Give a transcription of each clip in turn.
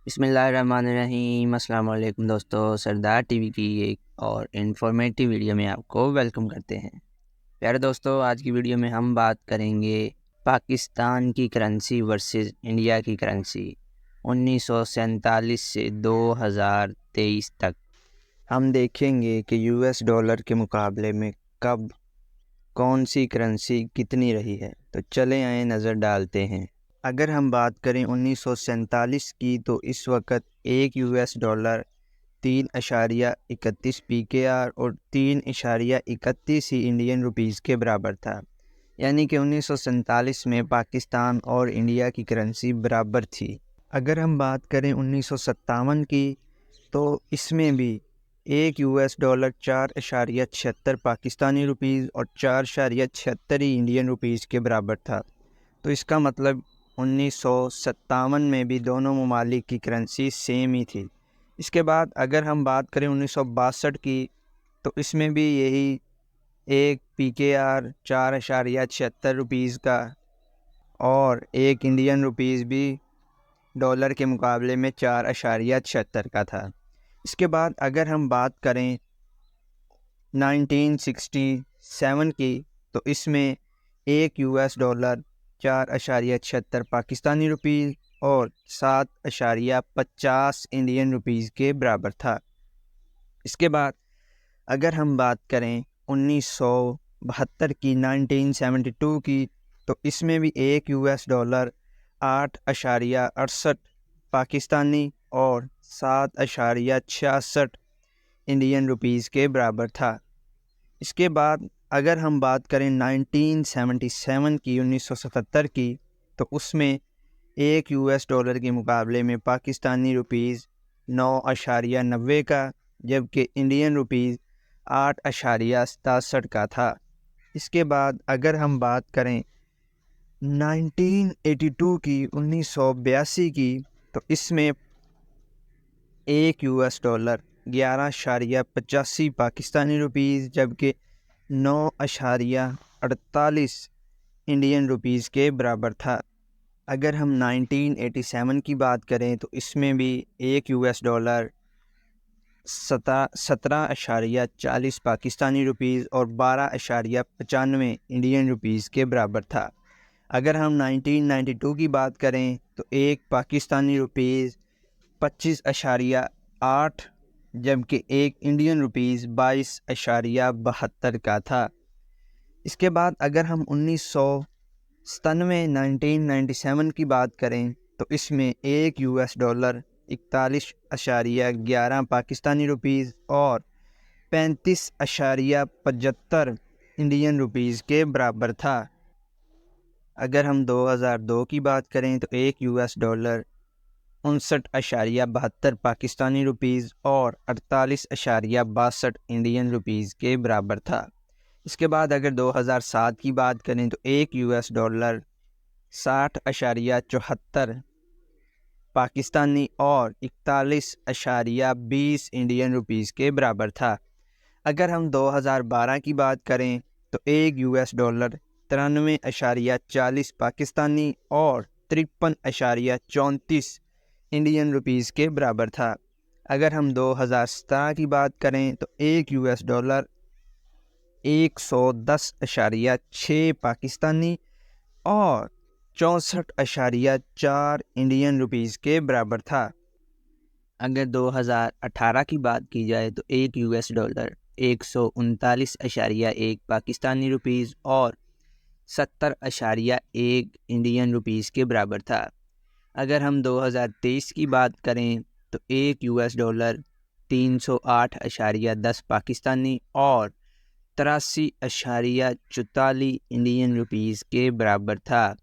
بسم اللہ الرحمن الرحیم۔ السلام علیکم دوستو، سردار ٹی وی کی ایک اور انفارمیٹیو ویڈیو میں آپ کو ویلکم کرتے ہیں۔ پیارے دوستو، آج کی ویڈیو میں ہم بات کریں گے پاکستان کی کرنسی ورسز انڈیا کی کرنسی 1947 سے 2023 تک۔ ہم دیکھیں گے کہ US ڈالر کے مقابلے میں کب کون سی کرنسی کتنی رہی ہے، تو چلیں آئیں نظر ڈالتے ہیں۔ اگر ہم بات کریں 1947 کی تو اس وقت ایک US ڈالر 3.31 PKR اور 3.31 ہی انڈین روپیز کے برابر تھا، یعنی کہ 1947 میں پاکستان اور انڈیا کی کرنسی برابر تھی۔ اگر ہم بات کریں 1957 کی تو اس میں بھی ایک US ڈالر 4.76 پاکستانی روپیز اور 4.76 ہی انڈین روپیز کے برابر تھا، تو اس کا مطلب 1957 میں بھی دونوں ممالک کی کرنسی سیم ہی تھی۔ اس کے بعد اگر ہم بات کریں 1962 کی تو اس میں بھی یہی ایک PKR 4.76 روپیز کا اور ایک انڈین روپیز بھی ڈالر کے مقابلے میں 4.76 کا تھا۔ اس کے بعد اگر ہم بات کریں 1967 کی تو اس میں ایک US ڈالر 4.76 پاکستانی روپیز اور 7.50 انڈین روپیز کے برابر تھا۔ اس کے بعد اگر ہم بات کریں 1972 کی 1972 کی تو اس میں بھی ایک US ڈالر 8.68 پاکستانی اور 7.66 انڈین روپیز کے برابر تھا۔ اس کے بعد اگر ہم بات کریں 1977 کی 1977 کی تو اس میں ایک US ڈالر کے مقابلے میں پاکستانی روپیز 9.90 کا جبکہ انڈین روپیز 8.67 کا تھا۔ اس کے بعد اگر ہم بات کریں 1982 کی 1982 کی تو اس میں ایک US ڈالر 11.85 پاکستانی روپیز جبکہ 9.48 انڈین روپیز کے برابر تھا۔ اگر ہم 1987 کی بات کریں تو اس میں بھی ایک US ڈالر 17.40 پاکستانی روپیز اور 12.95 انڈین روپیز کے برابر تھا۔ اگر ہم 1992 کی بات کریں تو ایک پاکستانی روپیز 25.8 جبکہ ایک انڈین روپیز 22.72 کا تھا۔ اس کے بعد اگر ہم 1997 کی بات کریں تو اس میں ایک US ڈالر 41.11 پاکستانی روپیز اور 35.75 انڈین روپیز کے برابر تھا۔ اگر ہم 2002 کی بات کریں تو ایک US ڈالر 59.72 پاکستانی روپیز اور 48.62 انڈین روپیز کے برابر تھا۔ اس کے بعد اگر 2007 کی بات کریں تو ایک US ڈالر 60.74 پاکستانی اور 41.20 انڈین روپیز کے برابر تھا۔ اگر ہم 2012 کی بات کریں تو ایک US ڈالر 93.40 پاکستانی اور 53.34 انڈین روپیز کے برابر تھا۔ اگر ہم 2017 کی بات کریں تو ایک US ڈالر 110.6 پاکستانی اور 64.4 انڈین روپیز کے برابر تھا۔ اگر 2018 کی بات کی جائے تو ایک US ڈالر 139.1 پاکستانی روپیز اور 70.1 انڈین روپیز کے برابر تھا۔ اگر ہم 2023 کی بات کریں تو ایک US ڈالر 308.10 پاکستانی اور 83.44 انڈین روپیز کے برابر تھا۔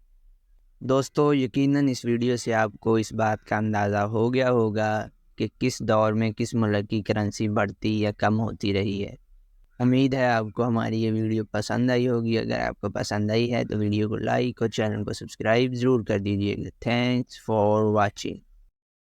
دوستو، یقیناً اس ویڈیو سے آپ کو اس بات کا اندازہ ہو گیا ہوگا کہ کس دور میں کس ملک کی کرنسی بڑھتی یا کم ہوتی رہی ہے۔ امید ہے آپ کو ہماری یہ ویڈیو پسند آئی ہوگی۔ اگر آپ کو پسند آئی ہے تو ویڈیو کو لائک اور چینل کو سبسکرائب ضرور کر دیجیے گا۔ Thanks for watching.